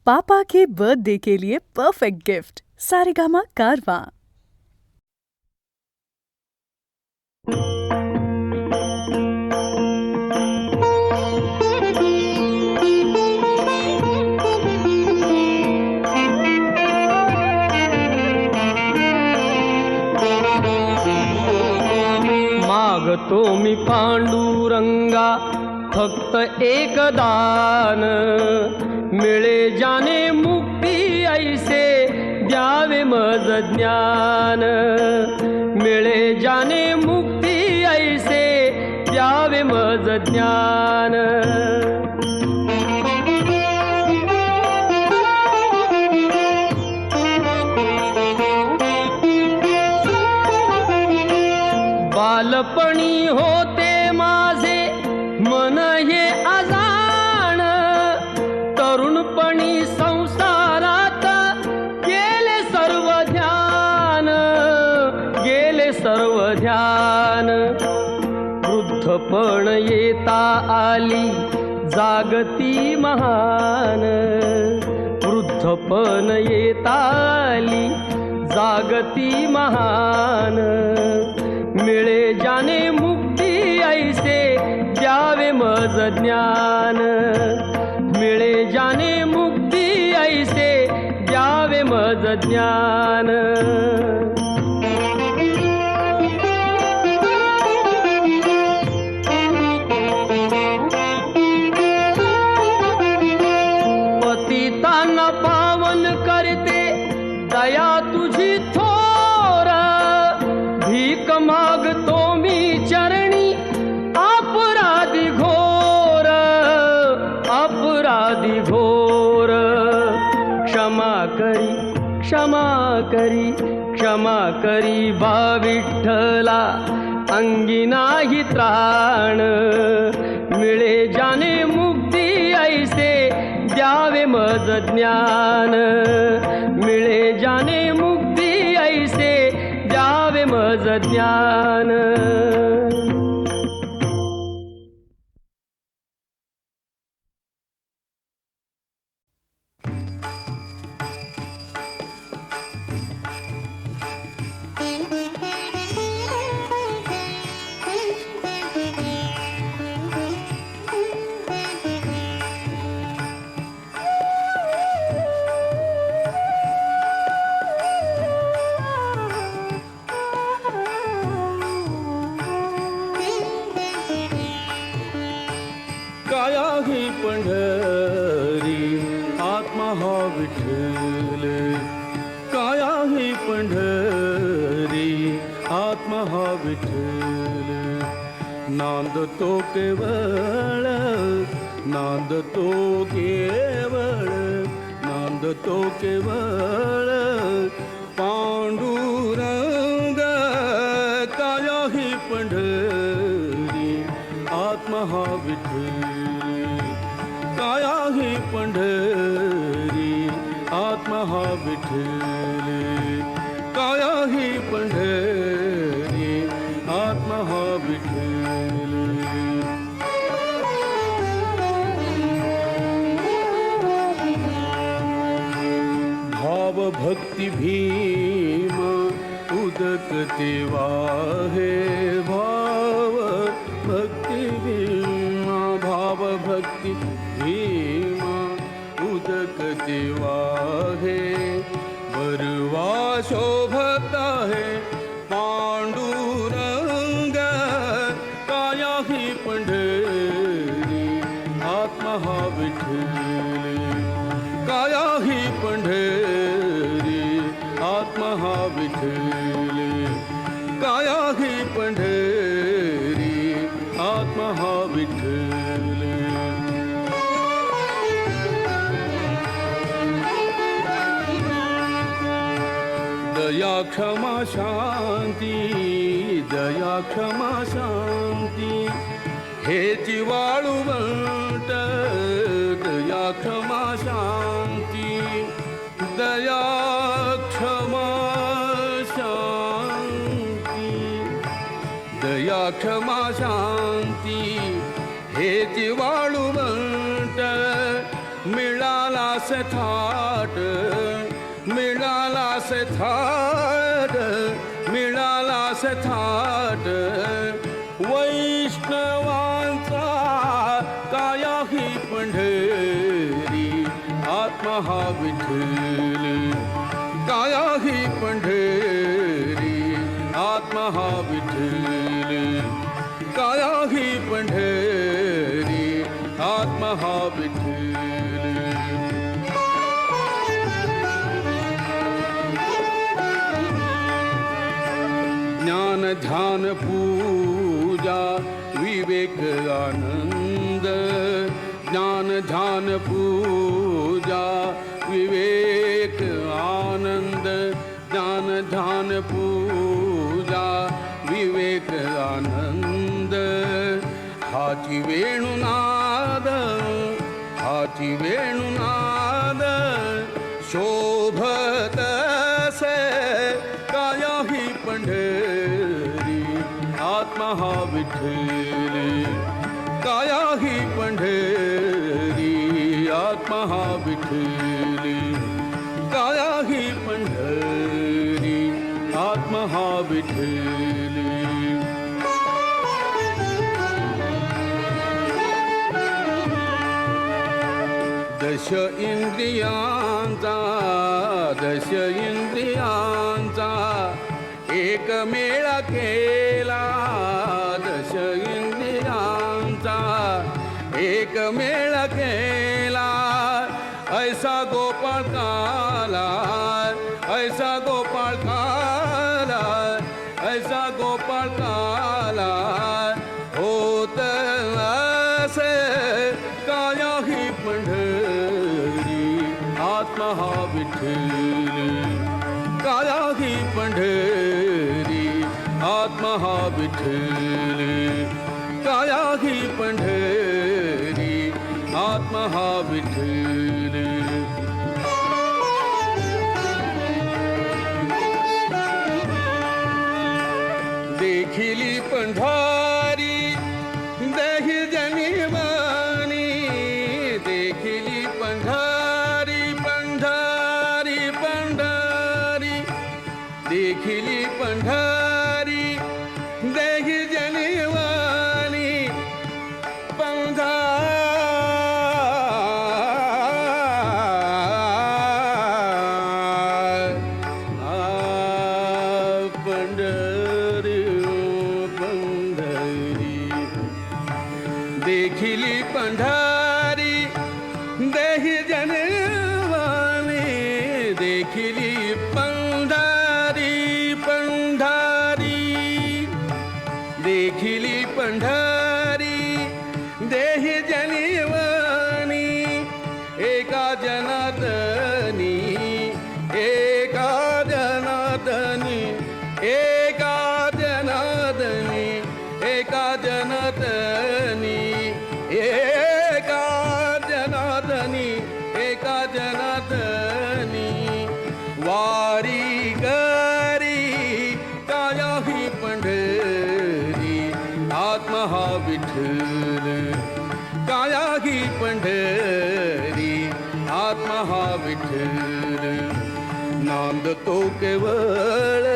पापा के birthday के लिए perfect gift Saregama कारवां। मागतो मी पांडुरंगा फक्त एक दान, मिळे जाने मुक्ती ऐसे द्यावे मज ज्ञान, मिळे जाने मुक्ती ऐसे द्यावे मज ज्ञान। बालपणी होते माझे मन हे अजाण, तरुणपणी संसारात गेले सर्व ध्यान, गेले सर्व ध्यान। वृद्धपण येता आली जागती महान, वृद्धपण येता आली जागती महान। मिळे जाने मुक्ती ऐसे द्यावे मज ज्ञान, मिळे जाने मुक्ती ऐसे द्यावे मज ज्ञान। पतितांना पावन करते दया तुझी थोर, भीक मागतो मी चरणी अपराधी घोर, अपराधी घोर। क्षमा करी क्षमा करी क्षमा करी बा विठ्ठला, अंगी नाही त्राण। मिळे जाने मुक्ती ऐसे द्यावे मज ज्ञान, मिळे जाने मुक्ती ऐसे द्यावे मज ज्ञान। पंढरी आत्मा हा विठ्ठल, काय आहे पंढरी आत्मा हा विठ्ठल। नांदतो केवळ नांदतो केवळ नांदतो केवळ पांडुरंग, काय आहे पंढरी आत्मा हा विठ्ठल, काय आहे पंढरी आत्मा हा विठ्ठल, काय आहे पंढरी आत्मा हा विठ्ठल। भाव भक्ती भीम उदकते वाहे, भाव भक्ती भीम भाव भक्ती भीम उदकते वाहे। बरवा शोभत आहे पांडुरंग, काय आहे पंढरी आत्मा हा विठ्ठल, काय आहे पंढरी आत्मा हा विठ्ठल, काय आहे पंढरी आत्मा हा विठ्ठल। दया क्षमा शांती दया क्षमा शांती हेची वाळुवंट, दया क्षमा शांती दया क्षमा शांती, दया क्षमा शांती हेची वाळुवंट। मिळाला सथा थाट मिळालास थाट मिळालास थाट वैष्णवांचा काया ही पंढरी आत्मा हा विठ्ठल काया ही पंढरी आत्मा हा विठ्ठल काया ही पंढरी आत्मा हा विठ्ठल ज्ञान ध्यान पूजा विवेक आनंद ज्ञान ध्यान पूजा विवेक आनंद ज्ञान ध्यान पूजा विवेक आनंद हाची वेणुनाद हाची वेणुनाद शोभत से काया ही पंढरी आत्मा हा विठ्ठल काया ही पंढरी आत्मा हा विठ्ठल काया ही पंढरी आत्मा हा विठ्ठल दश इंद्रियांचा एक मेळा केला दश इंद्रियांचा एक मेळा केला ऐसा गोपाळ काला ऐसा गोपाळ काला ऐसा गोपाळ काला होत असे काया ही पंढरी आत्मा हा विठ्ठल काया ही पंढरी आत्मा हा विठ्ठल काया ही पंढरी आत्मा हा विठ्ठल देखिली पंढरी देहि जनिवानी देखिली पंढरी पंढरी पंढरी देखिली पंढरी देहि जनिवानी पंढरी देखिली पंढरी देहि जनवानी देखिली पंढरी पंढरी देखिली पंढरी देहि जनवानी एका जनार्दनी एका जनार्दनी एका जनार्दनी एका जनार्दनी एका जनार्दनी एका जनार्दनी वारी करी काया ही पंढरी आत्मा हा विठ्ठल काया ही पंढरी आत्मा हा विठ्ठल नांदतो केवळ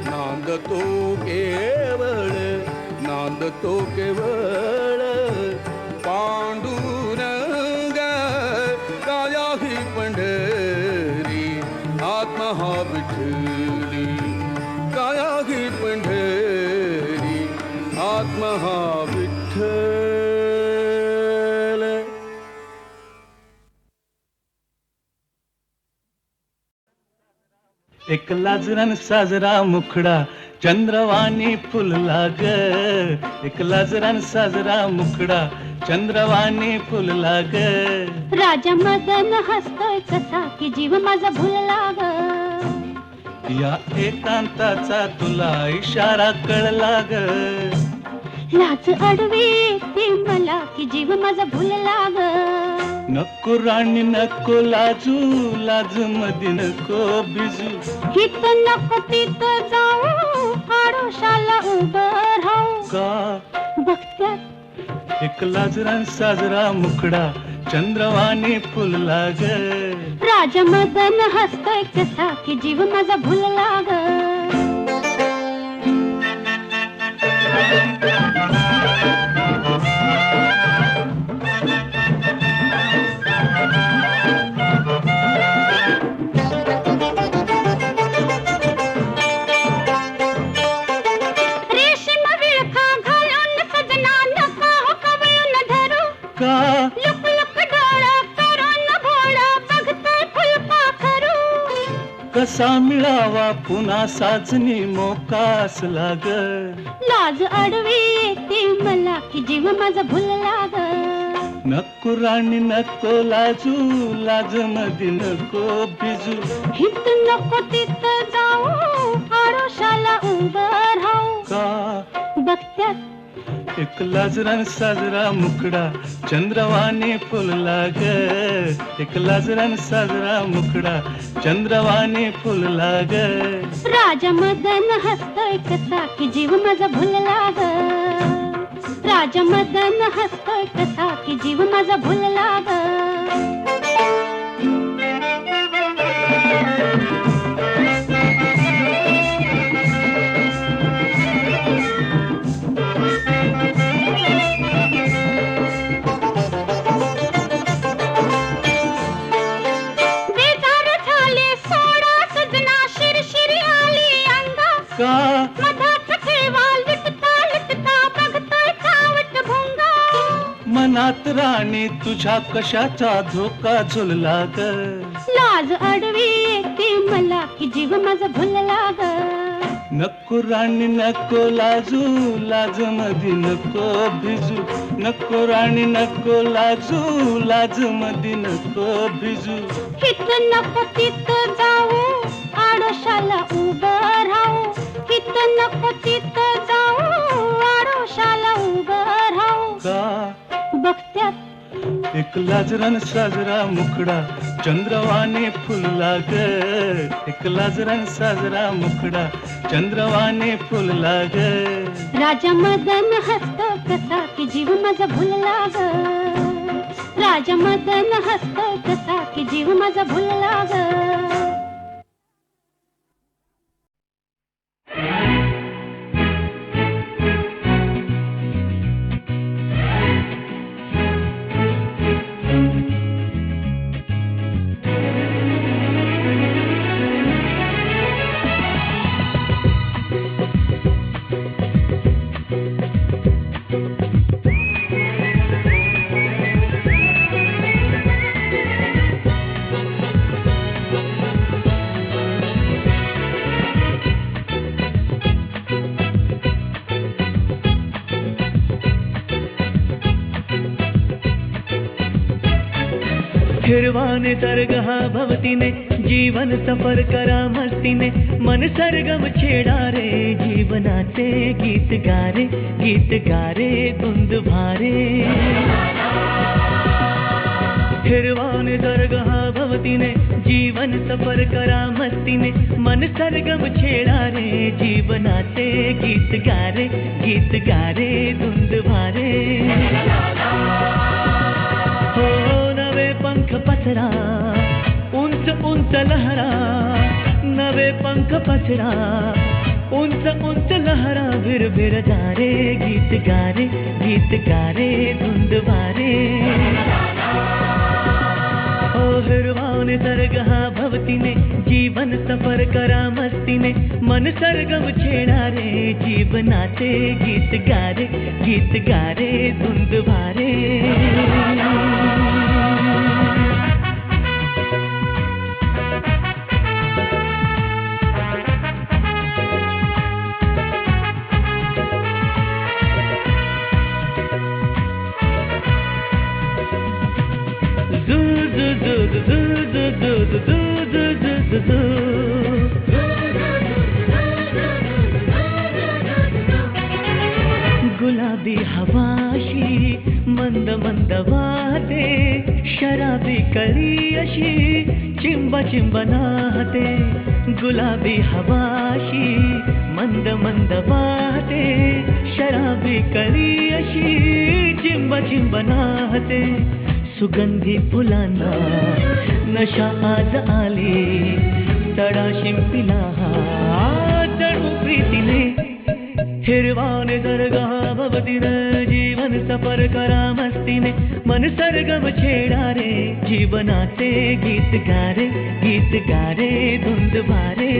नांदतो केवळ नांदतो केवळ पांडुरंग काया ही पंढरी आत्मा हा विठ्ठल काया ही पंढरी आत्मा हा विठ्ठल एक लाजरान साजरा मुखडा चंद्रवाणी फुलला ग एक लाजरान साजरा मुखडा चंद्रवाणी फुलला ग राजा मदन हसतोय कसा की जीव माझा भुलला ग या एकांताचा तुला इशारा कळला ग लाज अडवी ती मला की जीव माझा भुलला ग नको राणी नको लाजू लाज मध्ये नको बिजू हित नको तिथं जाऊ आडोशाला उभं राहू का बघत्यात एक लाजरान साजरा मुखडा चंद्रवाणी फुलला ग. राजा मदन हसतोय कसा की जीव माझा भुलला ग. रेशीम विळखा घालून सजना नका हो कवळून धरू. का लुक लुक डोळा करून भोळा बघतोय फुलपाखरू. कसा मिळावा पुन्हा साजनी मोकास लाग. लाज आडवी येते मला की जीव माझा भुलला ग. नको राणी नको लाजू लाज मधी नको भिजू. हित नको तिथं जाऊ आडोशाला उभं राहू. का बघत्यात एक लाजरान साजरा मुखडा चंद्रवाणी फुलला ग. एक लाजरान साजरा मुखडा चंद्रवाणी फुलला ग. राजा मदन हसतोय कसा की जीव माझा भुलला ग. राजा मदन हसतोय कसा की जीव माझा भुलला ग. बेजार झाले सोडा सजना शिरशिरी आली अंगा. का मधात ठेवा लुटता लुटता बघतोय चावट भोंगा. मनात राणी तुझ्या कशाचा धोका झुलला ग. लाज आडवी येते मला की जीव माझा भुलला ग. नको राणी नको लाजू लाज मधी नको भिजू. नको राणी नको लाजू लाज मधी नको भिजू. हित नको तिथं जाऊ आडोशाला उभं राहू. हित नको तिथं जाऊ आडोशाला उभं राहू. का बघत्यात एक लाजरान साजरा मुखडा चंद्रवाणी फुलला ग. एक लाजरान साजरा मुखडा चंद्रवाणी फुलला ग. राजा मदन हसतो कसा की जीव माझा भुलला ग. राजा मदन हसतो कसा की जीव माझा भुलला ग. निर्वाण दरगहा भवतीने जीवन सफर करा मस्तीने मन सरगम छेडा रे जीवनाचे गीत गारे धुंद भारे निर्वाण दरगहा भवतीने जीवन सफर करा मस्तीने मन सरगम छेडा रे जीवनाचे गीत गारे धुंद भारे हो नवे पंख पसरा उंच उंच लहरा नवे पंख पसरा उंच उंच लहरा भिर भिर जा रे गीत गारे धुंद भारे ओ हिरवाने सरगहा भवतीने जीवन सफर करा मस्तीने मन सरगम छेडा रे जीवनाचे गीत गारे धुंद भारे गुलाबी हवाशी मंद मंद वाहते शराबी कळी अशी चिंब चिंब नाहते गुलाबी हवाशी मंद मंद वाहते, शराबी कळी अशी चिंब चिंब नाहते. सुगंधी फुलांना नशा आज आली, तडा शिंपिला जणू प्रीतीने. हिरवाने दर्गा भवतीने, जीवन सफर करा मस्तीने. मन सरगम छेडा रे, जीवनाचे गीत गारे, गीत गारे धुंद भारे.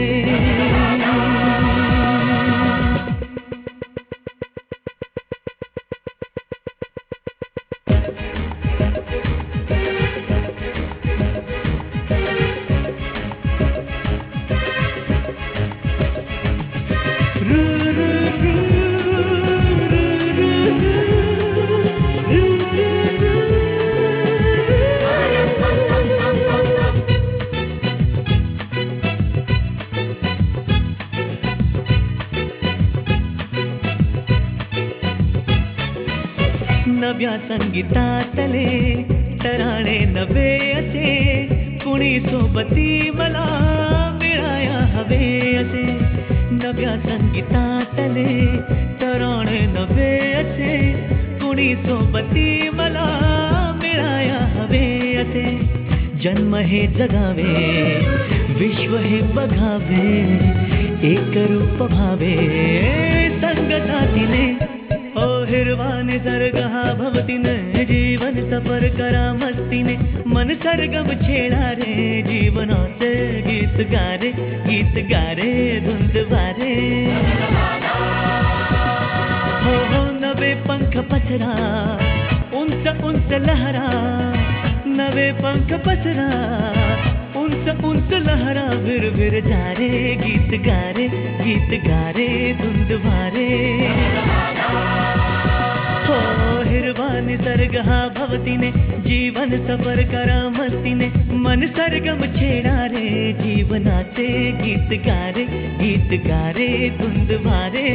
नव्या संगीतातले तराणे नवे असे, कुणी सोबती मला मिळाया हवे असे. नव्या संगीतातले तराणे नवे असे, कुणी सोबती मला मिळाया हवे असे. जन्म हे जगावे, विश्व हे बघावे, एक रूप भावे संगतातीने. ओ हिरवा निसर्ग हा भवतीने, जीवन सफर करा मस्तीने. मन सरगम छेडा रे, जीवनाचे गीत गारे, गीत गारे धुंद वारे. हो हो नवे पंख पसरा, उंच उंच लहरा. नवे पंख पसरा, उंच उंच लहरा. फिर फिर जा रे, गीत गारे, गीत गारे धुंद वारे. हो हिरवा निसर्ग हा भवतीने, जीवन सफर करा मस्तीने. मन सरगम छेडा रे, जीवनाचे गीत गारे, गीत गारे धुंद भारे.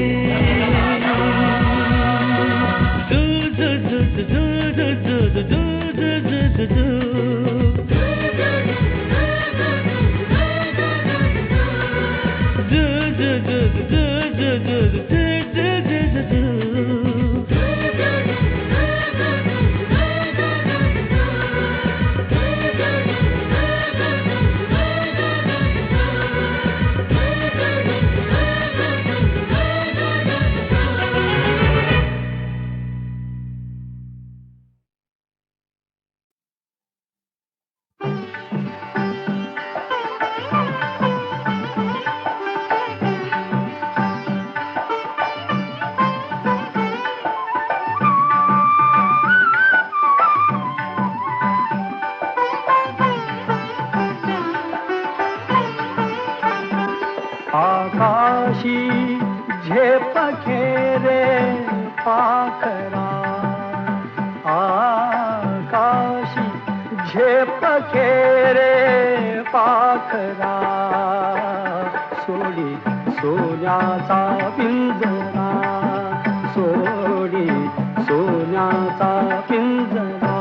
झू झू झू झू झू झू झू झू झू झू. आकाशी झेप घेरे पाखरा, आकाशी झेप घेरे पाखरा. सोडी सोन्याचा पिंजरा, सोडी सोन्याचा पिंजरा.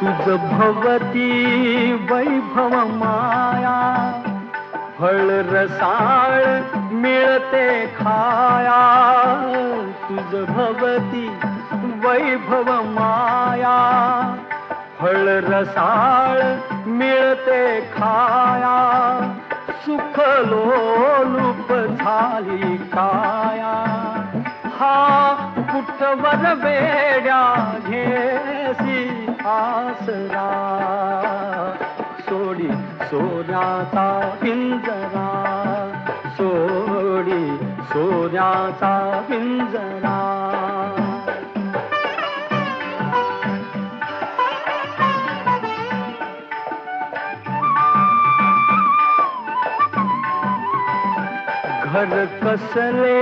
तुझ भवती वैभव माया, फळ रसाळ मिळते खाया. तुझ भवती वैभव माया, फळ रसाळ मिळते खाया. सुख लोलुप झाली काया, हा कुठवर वेड्या घेसी आसरा. सोडी सोन्याचा पिंजरा, सोडी सोन्याचा पिंजरा. घर कसले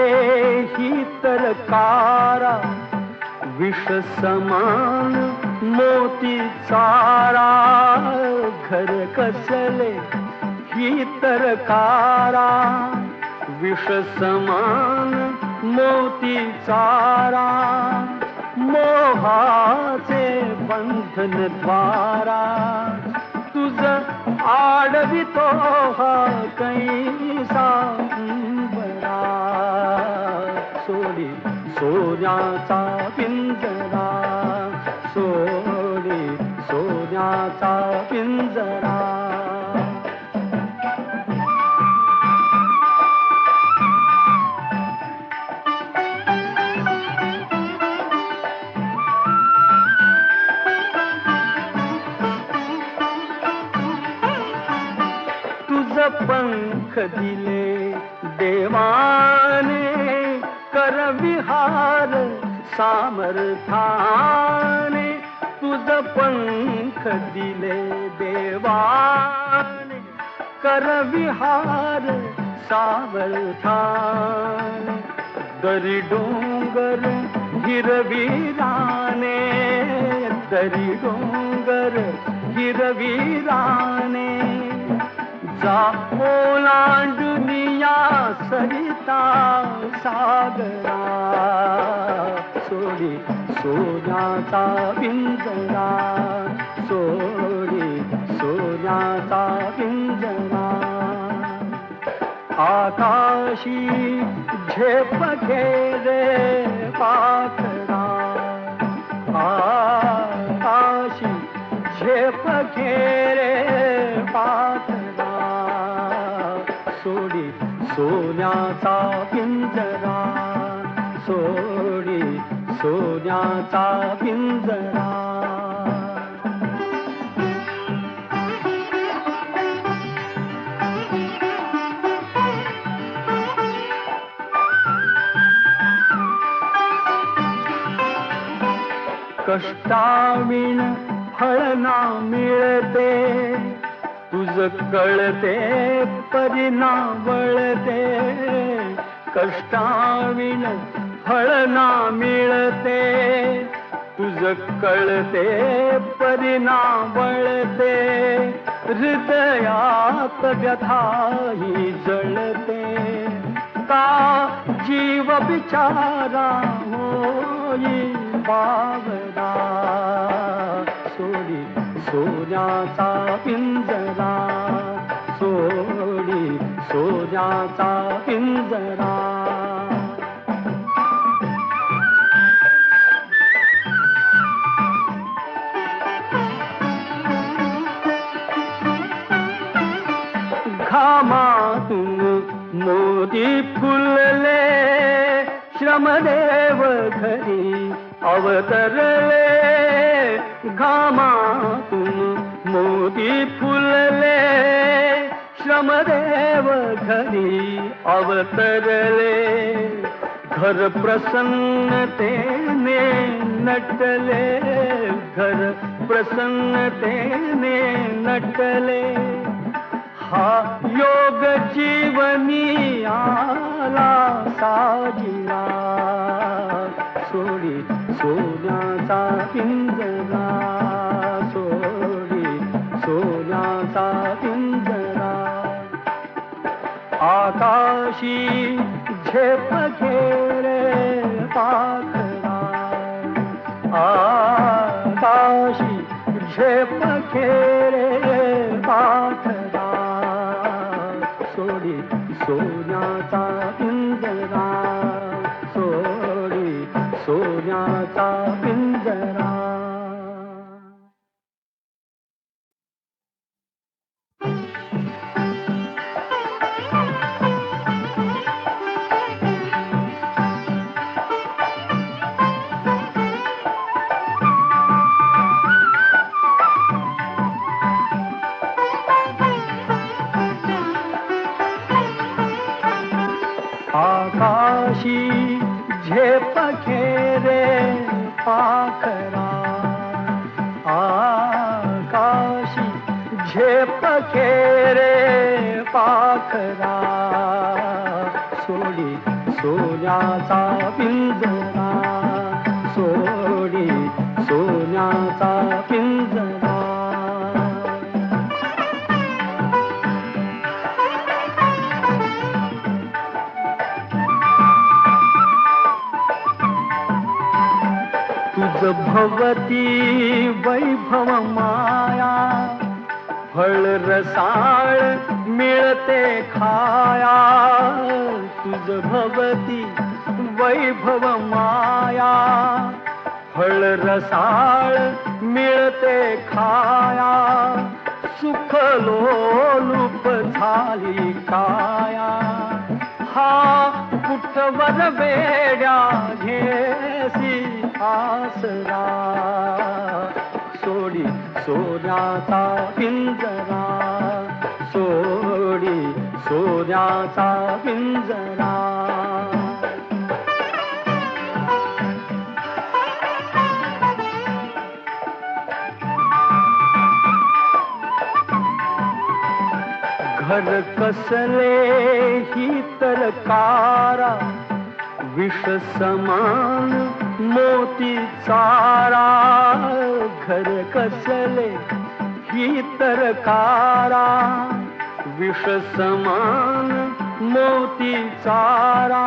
ही तर कारा, विष समान मोती चारा. घर कसले ही तर कारा, विष समान मोती चारा मोहाचे बंधन द्वारा तुझ आडवितो हा कैसा बरा सोडी सोन्याचा पिंजरा सोडी सोन्याचा पिंजरा पंख दिले देवाने कर विहार सामर्थाने तुझ पंख दिले देवाने कर विहार सामर्थाने दरी डोंगर हिरवीराने दरी डोंगर हिरवीराने जा ओलांडुनिया सरिता सागरा सोडी सोन्याचा पिंजरा सोडी सोन्याचा पिंजरा आकाशी झेप घेरे पाखरा आकाशी झेप घेरे पाखरा सोडी सोन्याचा पिंजरा सोडी सोन्याचा पिंजरा कष्टाविण फळ ना मिळते तुझ कळते परिणा वळते कष्टाविण फळ ना मिळते तुझ कळते परिणा वळते हृदयात व्यथाही जळते का जीव बिचारा होई बावरा सोडी सोन्याचा पिंजरा सोडी सोन्याचा पिंजरा घामातून मोती फुलले श्रमदेव घरी अवतरले घामातून मोती फुलले श्रमदेव घरी अवतरले घर प्रसन्नतेने नटले घर प्रसन्नतेने नटले हा योग जीवनी आला साजिला सोडी सोन्याचा पिंजरा सोडी सोन्याचा पिंजरा आकाशी झेप घेरे पाखरा आकाशी झेप घेरे पाखरा सोडी सोन्याचा पिंजरा सोडी सोन्याचा पिंजरा आकाशी झेप घेरे पाखरा आकाशी झेप घेरे पाखरा सोडी सोन्याचा पिंजरा सोडी सोन्याचा पिंजरा तुझ भवती वैभव माया फळ रसाळ मिळते खाया तुझ भवती वैभव माया फळ रसाळ मिळते खाया सुख लोलूप झाली काया हा कुठवर वेड्या घेसी आसरा सोडी सोन्याचा पिंजरा सोडी सोन्याचा पिंजरा घर कसले ही तरकारा विष समान मोती चारा घर कसले ही तरकारा विष समान मोती चारा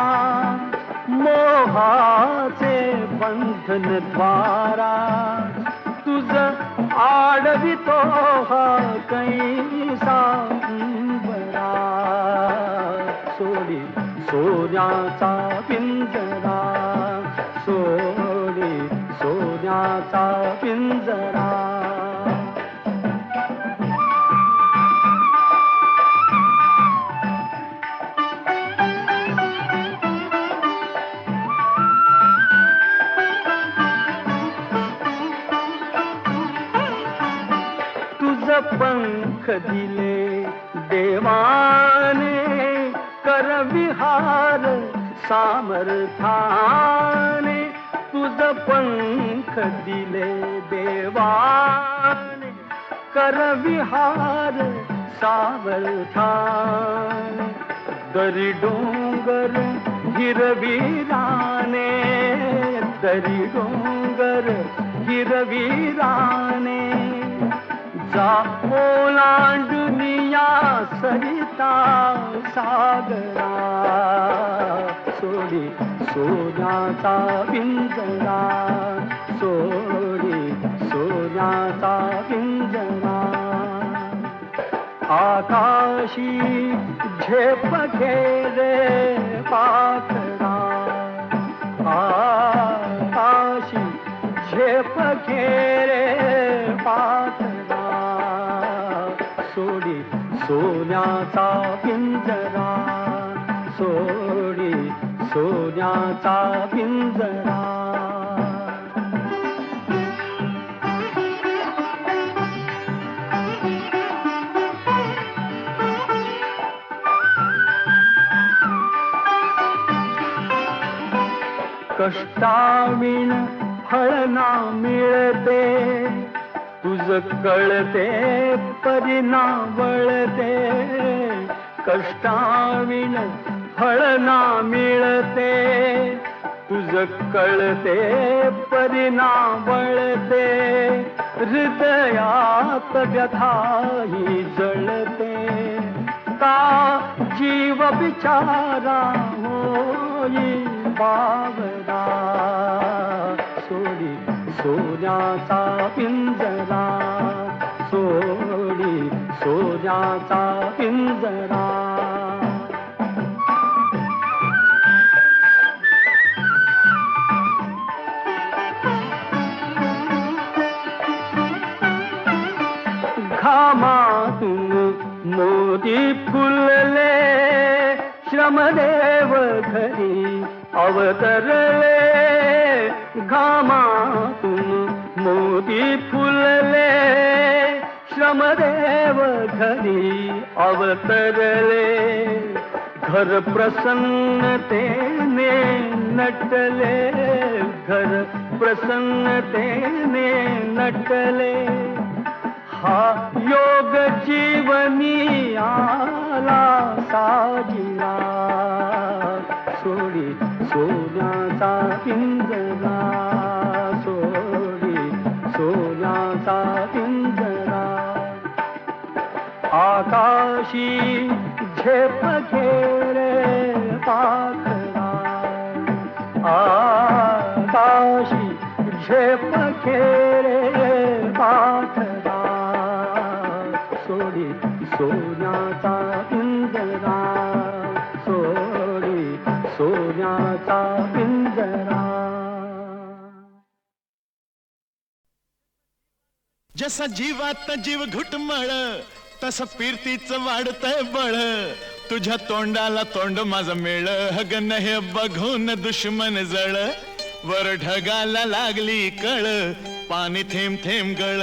मोहाचे बंधन द्वारा तुझ आडवितो हा कैसा बरा सोडी सोन्याचा पिंजरा सोडी सोन्याचा पिंजरा पंख दिले देवाने कर विहार सामर्थाने तुझ पंख दिले देवाने कर विहार सामर्थाने दरी डोंगर हिरवीराने दरी डोंगर हिरवीराने जा ओलांडुनिया सरिता सागरा सोडी सोन्याचा पिंजरा सोडी सोन्याचा पिंजरा आकाशी झेप घेरे पाखरा आकाशी झेप घेरे पाखरा सोडी सोन्याचा पिंजरा सोडी सोन्याचा पिंजरा कष्टाविण फळ ना मिळते तुझ कळते परिणा वळते कष्टाविण फळ ना मिळते तुझ कळते परिणा वळते हृदयात व्यथाही जळते का जीव बिचारा होई बावरा सोडी सोन्याचा पिंजरा सोडी सोन्याचा पिंजरा घामातून मोती फुलले श्रमदेव घरी अवतरले घामातून मोती फुलले श्रमदेव घरी अवतरले घर प्रसन्नतेने नटले घर प्रसन्नतेने नटले हा योग जीवनी आला साजिला सोडी सोन्याचा पिंजरा सोडी सोन्याचा पिंजरा आकाशी झेप घेरे पाखरा आकाशी झेप खेळे पाठरा सोडी सोन्याचा पिंजरा सोडी सोन्याचा पिंजरा. जसा जीवात जीव घुटमळ तसं फिरतीचं वाढतंय बळ. तुझ्या तोंडाला तोंड माझं मेळ हगन हे बघून दुश्मन जळ. वर ढगाला लागली कळ पाणी थेंब थेंब गळ.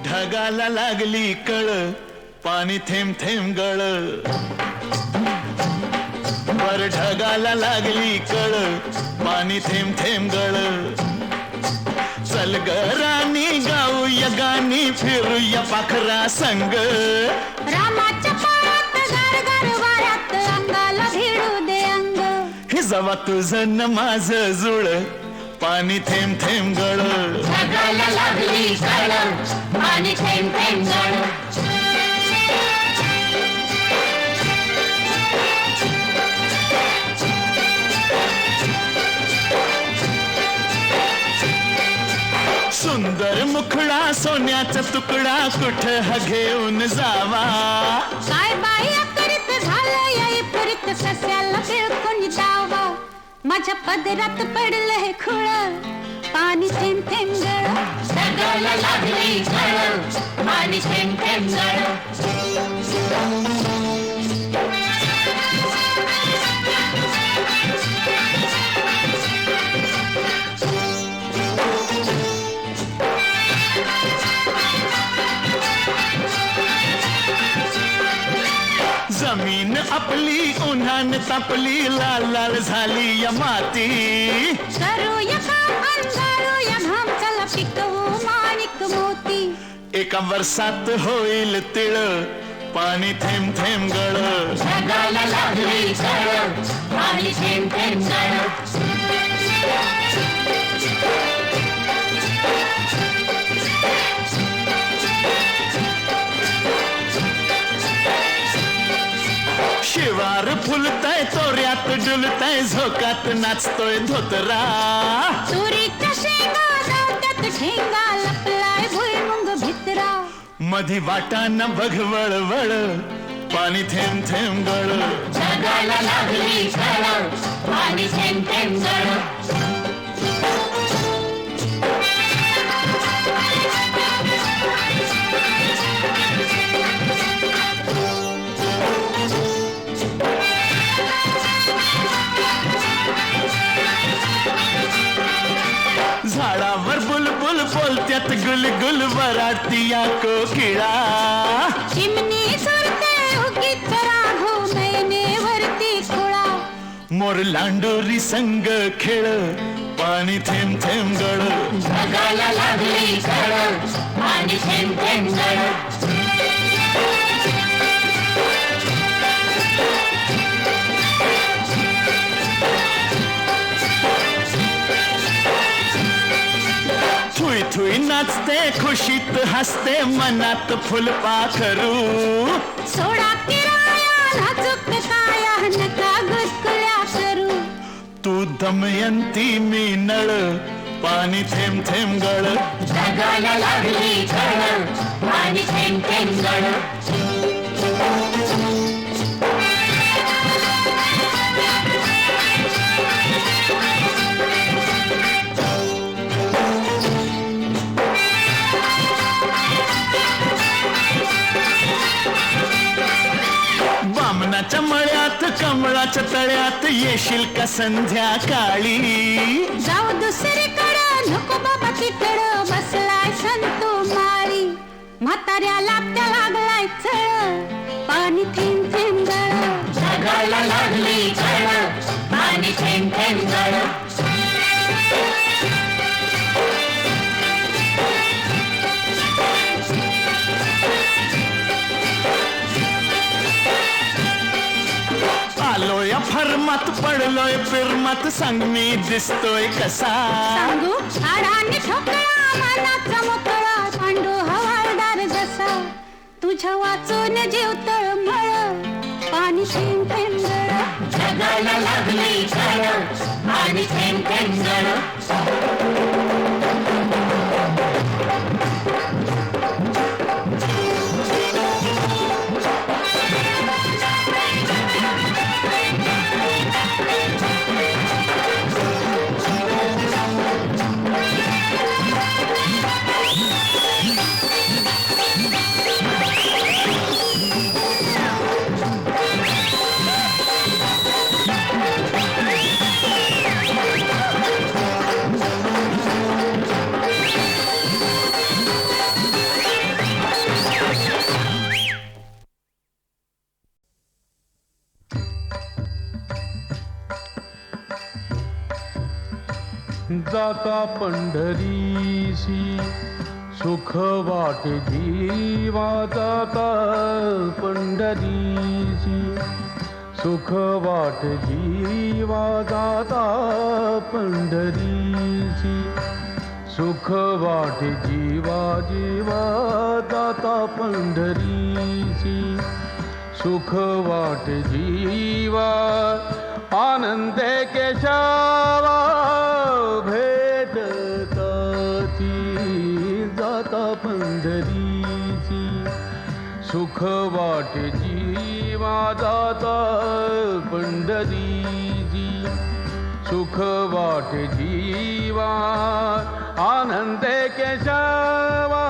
ढगाला लागली कळ पाणी थेंब थेंब गळ. वर ढगाला लागली कळ पाणी थेंब थेंब गळ. चल ग राणी गाऊया गाणी फिरूया पाखरा संग. रामाच्या पायात गार वाऱ्यात अंगाला भिडू दे अंग. हे जवा तुझं न माझं जुळ पाणी थेंब थेंब गळ. ढगाला लागली कळ पाणी थेंब थेंब गळ. सुंदर मुखडा सोन्याचा तुकडा कुठं हा घेऊन जावा. काय बाई करीत झालं याई पुरीत सस्याला बिळकून जावा. माझ्या पदरात पडलं हे खुळ पाणी थेंब थेंब गळ. ढगाला लागली कळ पाणी थेंब थेंब गळ. जमीन आपली उन्हान तापली लाल लाल झाली या माती. करूया काम अंधारूया घाम चला पिकवू माणिक मोती. एका वर्षात होईल तिळ पाणी थेंब थेंब गळ. ढगाला लागली कळ पाणी थेंब थेंब गळ. शिवार फुलतय तोऱ्यात डुलतय झोकात नाचतोय धोतरा. तुरीच्या शेंगा जात्यात ठेंगा लपलाय भुईमुंग भितरा. मधी वाटान बघ वळवळ पाणी थेंब थेंब गळ. ढगाला लागली कळ पाणी थेंब थेंब गळ. झाडावर बुलबुल बोलत्यात गुलगुल वराडती या कोकिळा. चिमणी सुरते उगीत राघो नयनेवरती खुळा. मोर लांडोरी संग खेळ पाणी थेंब थेंब गळ. ढगाला लागली कळ पाणी थेंब थेंब गळ. थुई थुई नाचते खुशीत हसते मनात फुलपाखरू. सोडा किराया नाजूक काया नका गुदकुल्या करू. तू दमयंती मी नळ पाणी थेंब थेंब गळ. ढगाला लागली कळ पाणी थेंब थेंब गळ. बामणाच्या मळ्यात कमळाच्या तळ्यात येशील का संध्याकाळी. जाऊ दुसरीकडं नको बाबा तिकडं बसलाय संतू माळी. म्हाताऱ्याला त्या लागलाय चळ पाणी थेंब थेंब गळ. ढगाला लागली कळ पाणी थेंब थेंब गळ. आलोय फरमात पडलोय फिरमात सांग मी दिसतोय कसा. सांगू आडाने ठोकळा मनाचा मोकळा पांडू हवालदार जसा. तुझ्या वाचून जीव तळमळ पाणी थेंब थेंब गळ. जगाला लागली झळ आणि थेंब थेंब गळ. जाता पंढरीसी सुख वाटे जीवा जाता पंढरीसी सुख वाटे जीवा जाता पंढरीसी सुख वाटे जीवा जीवा जाता पंढरीसी सुख वाटे जीवा आनंदे केशवा भेटताची जाता पंढरीची सुख वाटे जीवा जाता पंढरीची सुख वाटे जीवा आनंदे केशवा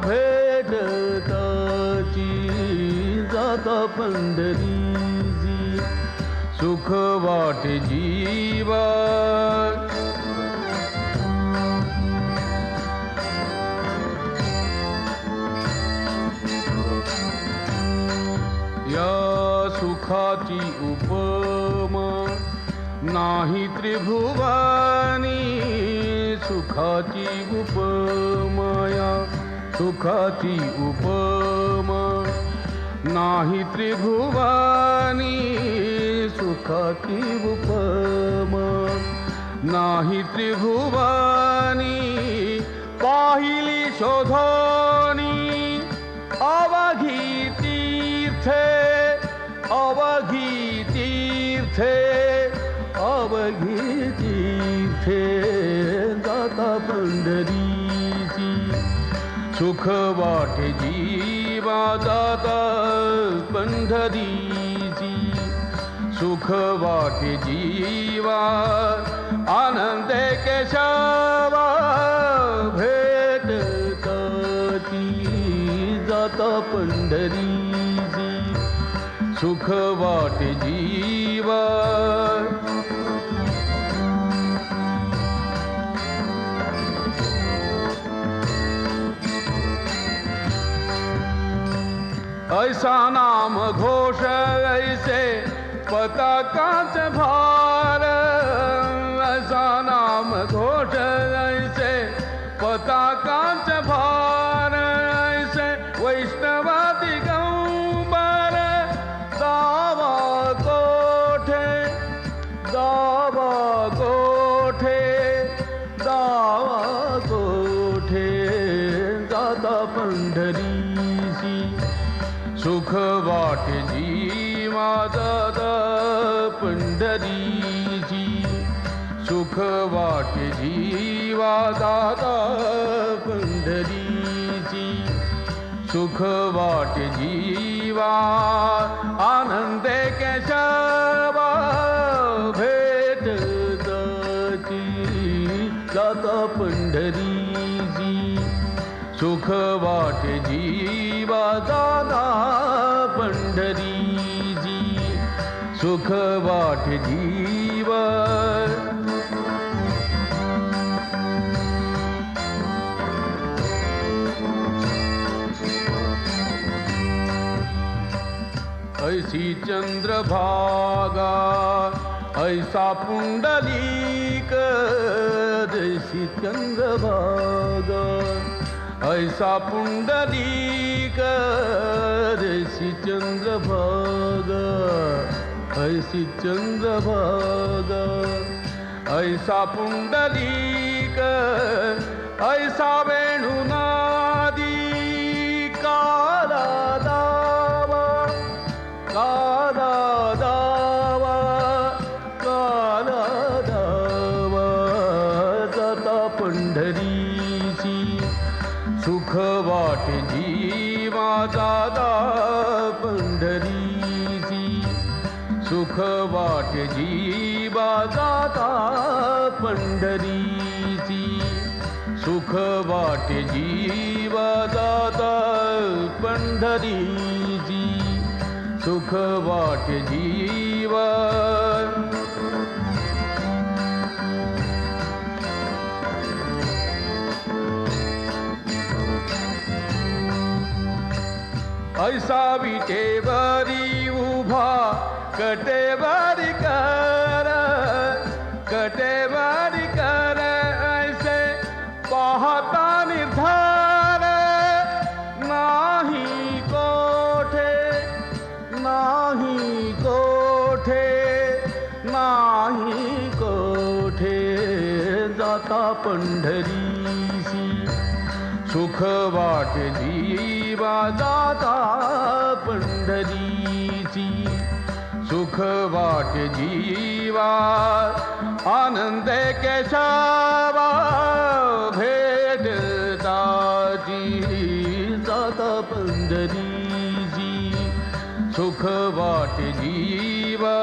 भेटताची जाता पंढरीची सुख वाटे जीवा. या सुखाची उपमा नाही त्रिभुवनी सुखाची उपमा या सुखाची उपमा नाही त्रिभुवनी सुखाची उपमा नाही त्रिभुवनी पाहिली शोधोनी अवघी तीर्थे अवघी तीर्थे अवघी तीर्थे जाता पंढरीची सुख वाटे जीवा जाता पंढरीची सुख वाटे जीवा आनंदे केशवा भेटताची जाता पंढरीची सुख वाटे जीवा. ऐसा नाम घोष ऐसे पताकाच भार ऐसा नाम घोष ऐसे पताकाच भार ऐसे वैष्णवा दिगंबर दावा कोठे दावा कोठे दावा कोठे जाता पंढरीसी सुख वाटे जीवा जाता पंढरीची सुख वाटे जीवा जाता पंढरीची सुख वाटे जीवा आनंदे केशवा भेटताची जाता पंढरीची सुख वाटे जीवा जाता पंढरीची सुख वाटे जीवा. ऐसी चंद्रभागा ऐसा पुंडलीक जैसी चंद्रभागा ऐसा पुंडलीक जैसी चंद्रभागा ऐसी चंद्रभागा ऐसा पुंडलीक ऐसा वेणुनादी काला दावा काला दावा सुख वाटे जीवा जाता पंढरीची सुख वाटे जीवा जाता पंढरीची सुख वाटे जीवा ऐसा विटेवरी उभा कटेवारी कर ऐसे पाहता निर्धार नाही कोठे नाही कोठे नाही कोठे जाता पंढरीसी सुख वाटे जीवा जाता पंढरीची सुख वाटे जीवा आनंदे केशवा भेटताची जाता पंढरीची सुख वाटे जीवा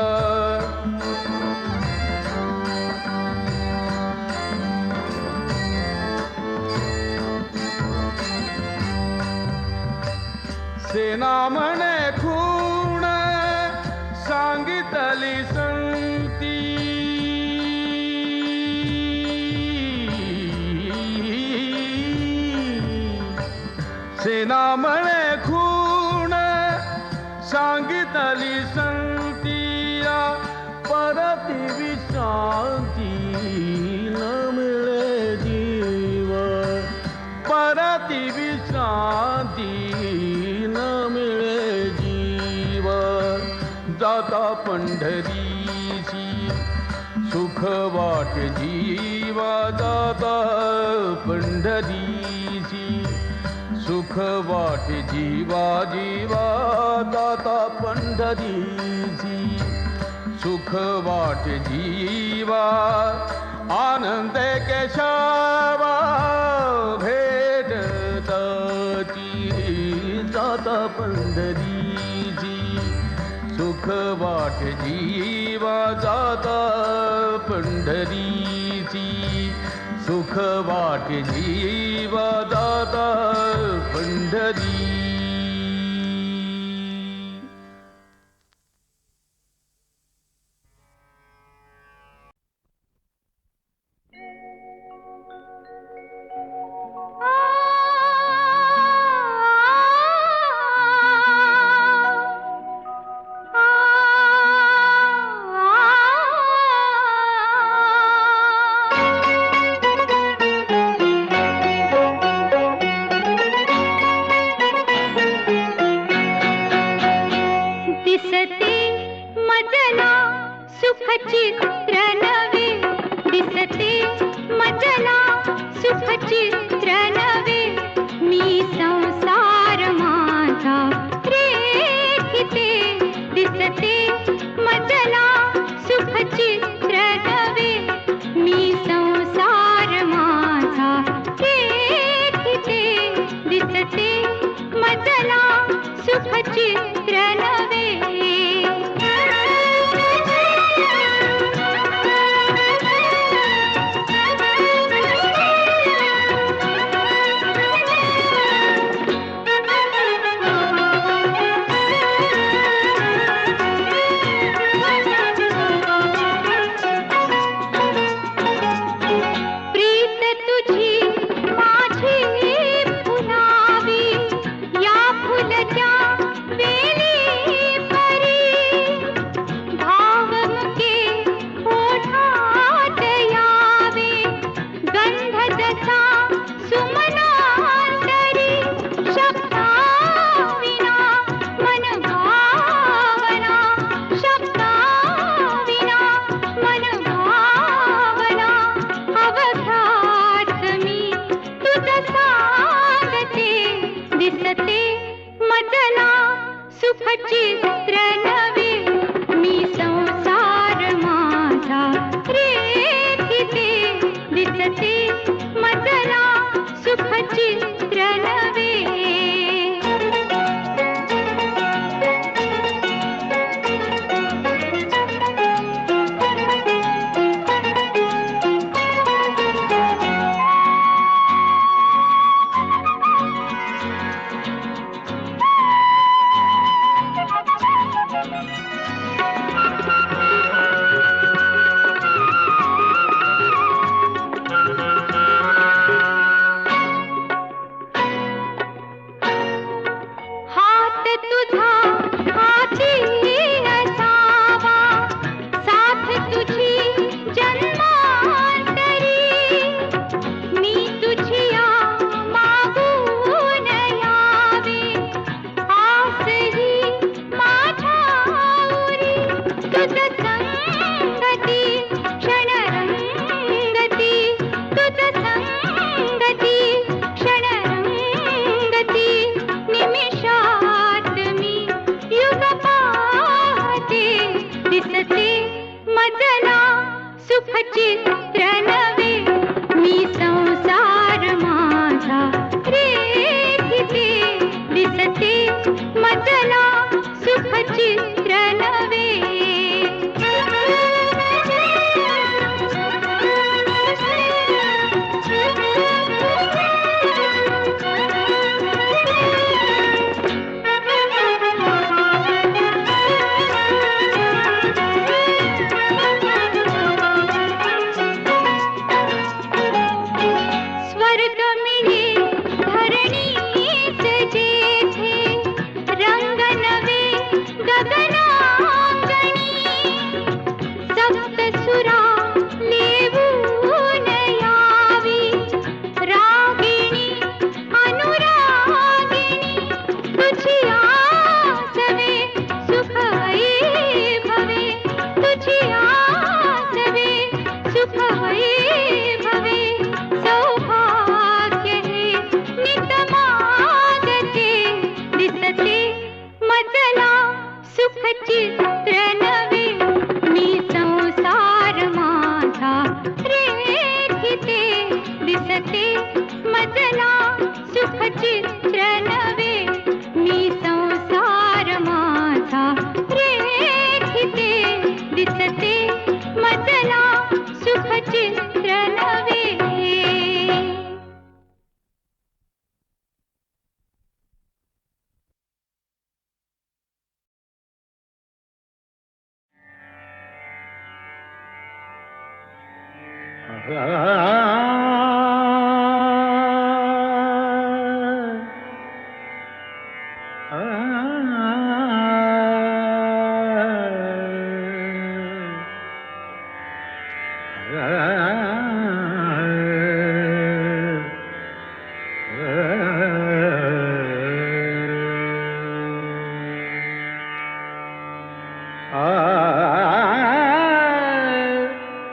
सेना म्हणे खूण सांगितली संती सेना म्हणे खूण सांगितली संतिया परती विश्रांती न मिळे जीव परती विश्रांती न मिळे जीव जाता पंढरीची सुख वाटे जीवा जाता पंढरीची सुख वाटे जीवा जीवा जाता पंढरीची सुख वाटे जीवा आनंदे केशवा भेटताची जाता पंढरीची सुख वाटे जीवा जाता पंढरीची सुख वाटे जीवा जाता पंढरी मजला सुख चित्र नवे मी संसार माझा रेखिते दिसते मजला सुख चित्र नवे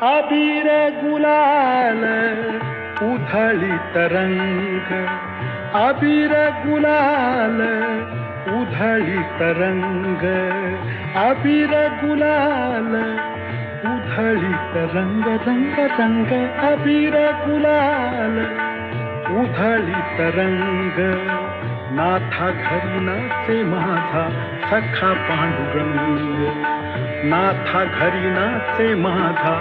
अबीर गुलाल उधळी तरंग अबीर गुलाल उधळी तरंग अबीर गुलाल उधळी तरंग रंग रंग अबीर गुलाल उधळी तरंग नाथा घरी नाचे माझा सखा पांडुरंग नाथा घरी नाचे माझा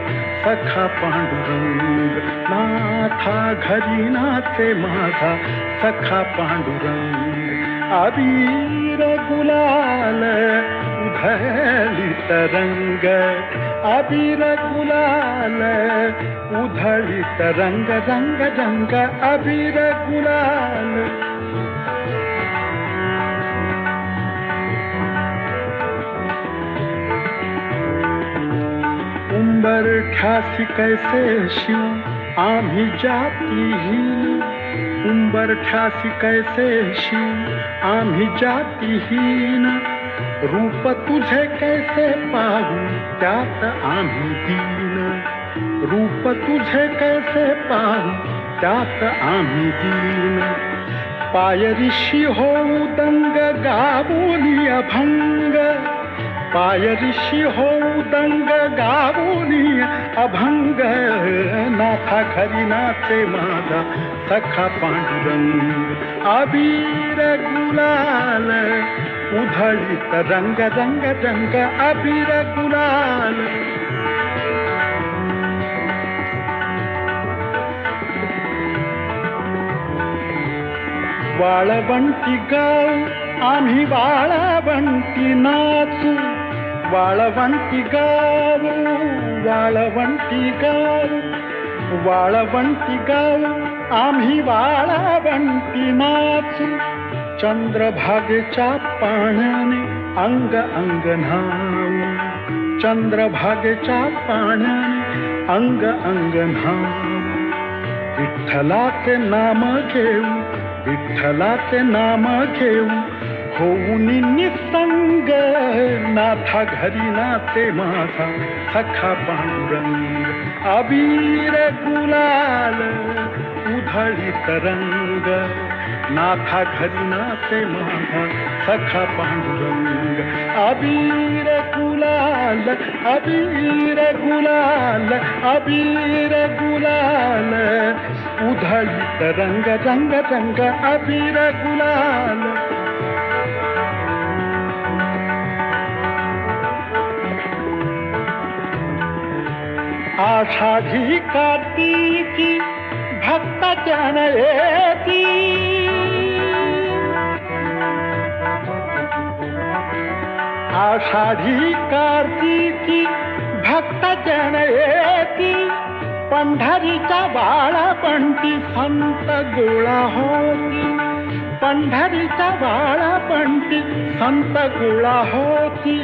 सखा पांडुरंग नाथा घरी नाचे माझा सखा पांडुरंग अबीर गुलाल उधळी तरंग अबीर गुलाल उधळी तरंग रंग रंग अबीर गुलाल उंबर ठासी कैसे शिव आम्ही जातीहीन उंबर ठासी कैसे शिव आम्ही जातीहीन रूप तुझे कैसे पाहू त्यात आम्ही दीन रूप तुझे कैसे पाहू त्यात आम्ही दीन पायरिशी होऊ दंग गावोनी अभंग पायरिशी होऊ दंग गावोनी अभंग नाथा घरी नाचे माझा सखा पांडुरंग अबीर गुलाल उधळी तरंग रंग रंग अबीर गुलाल वाळवंटी गाव आम्ही वाळवंटी नाचू वाळवंटी गाव वाळवंटी गाव वाळवंटी गाव आम्ही वाळवंटी नाचू चंद्रभागेच्या पाण्याने अंग अंग न्हाऊ चंद्रभागेच्या पाण्याने अंग अंग न्हाऊ विठ्ठलाचे नाम घेऊ विठ्ठलाचे नाम घेऊ होऊन निसंग नाथा घरी नाचे माझा सखा पांडुरंग अबीर गुलाल उधळी तरंग नाथा घरी नाचे माझा सखा पांडुरंग. अबीर गुलाल अबीर गुलाल अबीर गुलाल उधळीत रंग रंग रंग अबीर गुलाल. आषाढी कार्तिकी भक्ताच्या नयेती आषाढी कार्तिकी भक्ताच्या नयेती पंढरीच्या बाळापंटी संत गोळा होती. पंढरीच्या बाळापंटी संत गोळा होती.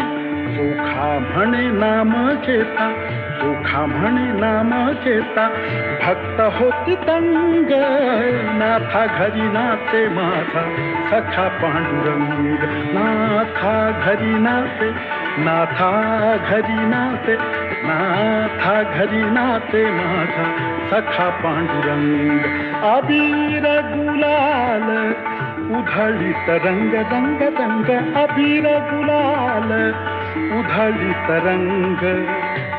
चोखा म्हणे नाम घेता चोखा म्हणे नाम घेता भक्त होती तंग. नाथा घरी नाचे माझा सखा पांडुरंग. नाथा घरी नाचे नाथा घरी नाचे नाथा घरी नाचे माझा सखा पांडुरंग. अबीर गुलाल उधळीत रंग रंग रंग अबीर गुलाल उधळीत रंग.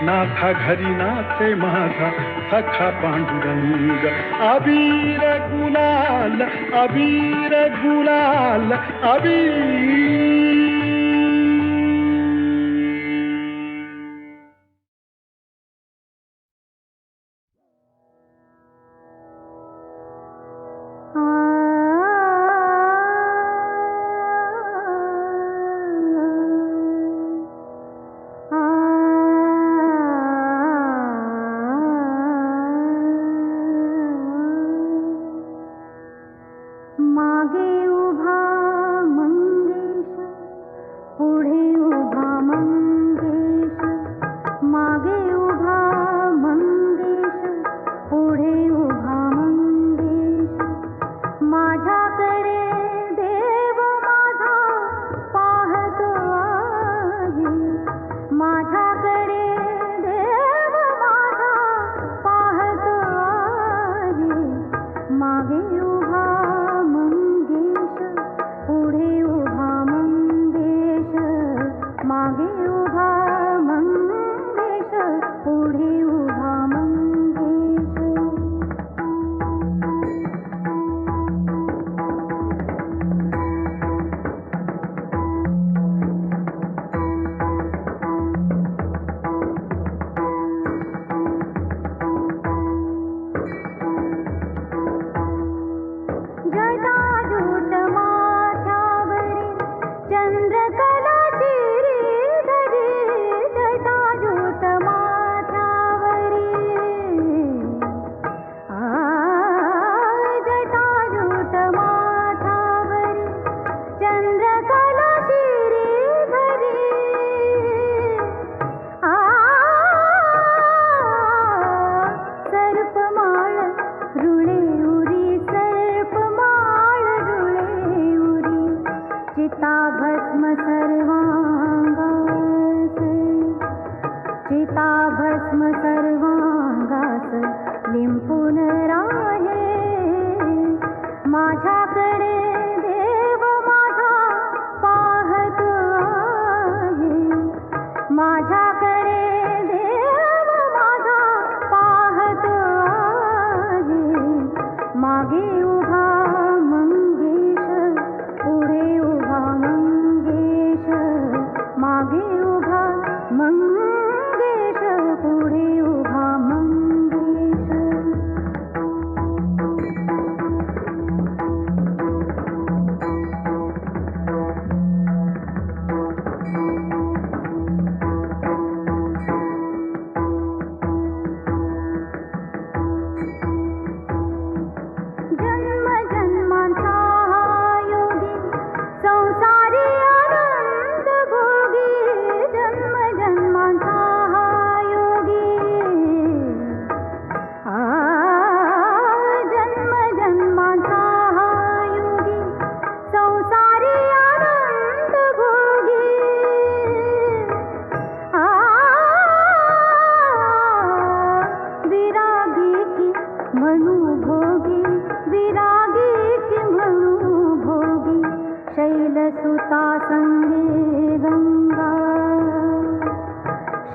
नाथा घरी नाचे माझा सखा पांडुरंग. अबीर गुलाल अबीर गुलाल अबीर.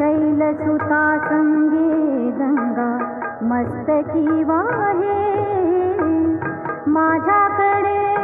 शैलसुता संगे गंगा मस्तकी वाहे माझ्याकडे